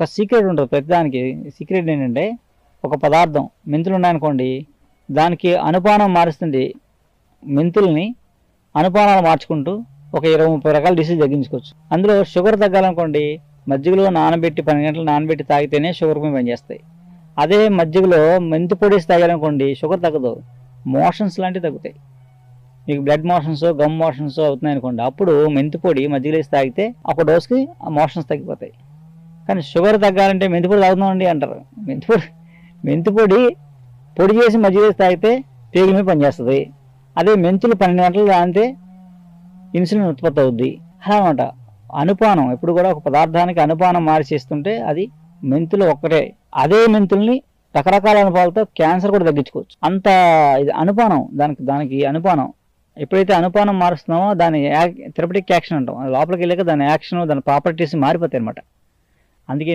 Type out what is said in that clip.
ఒక సీక్రెట్ ఉంటుంది ప్రతిదానికి. సీక్రెట్ ఏంటంటే ఒక పదార్థం మెంతులు ఉన్నాయనుకోండి, దానికి అనుపానం మారుస్తుంది. మెంతుల్ని అనుపానాలు మార్చుకుంటూ ఒక 20-30 రకాల డిసీజ్ తగ్గించుకోవచ్చు. అందులో షుగర్ తగ్గాలనుకోండి, మజ్జిగలో నానబెట్టి 12 గంటలు నానబెట్టి తాగితేనే షుగర్ మీద పనిచేస్తాయి. అదే మజ్జిగలో మెంతు పొడేసి తాగాలనుకోండి షుగర్ తగ్గదు, మోషన్స్ లాంటివి తగ్గుతాయి. మీకు బ్లడ్ మోషన్స్ గమ్ మోషన్స్ అవుతున్నాయి అనుకోండి, అప్పుడు మెంతు పొడి మజ్జిగలో వేసి తాగితే ఒక డోస్కి ఆ మోషన్స్ తగ్గిపోతాయి. కానీ షుగర్ తగ్గాలంటే మెంతిపొడి తాగుతున్నామండి అంటారు. మెంతిపొడి పొడి చేసి మజ్జిగ వేసి తాగితే పేగుల మీద పనిచేస్తుంది. అదే మెంతులు 12 గంటలు తాగితే ఇన్సులిన్ ఉత్పత్తి అవుద్ది. అలా అనమాట. అనుపానం ఎప్పుడు కూడా ఒక పదార్థానికి అనుపానం మార్చేస్తుంటే అది మెంతులు ఒక్కటే. అదే మెంతుల్ని రకరకాల అనుపాలతో క్యాన్సర్ కూడా తగ్గించుకోవచ్చు. అంత ఇది అనుపానం, దానికి అనుపానం. ఎప్పుడైతే అనుపానం మారుస్తున్నామో దాని థెరపటిక్ యాక్షన్ అంటాం. లోపలికి వెళ్ళాక దాని యాక్షన్ దాని ప్రాపర్టీస్ మారిపోతాయి అనమాట. అందుకే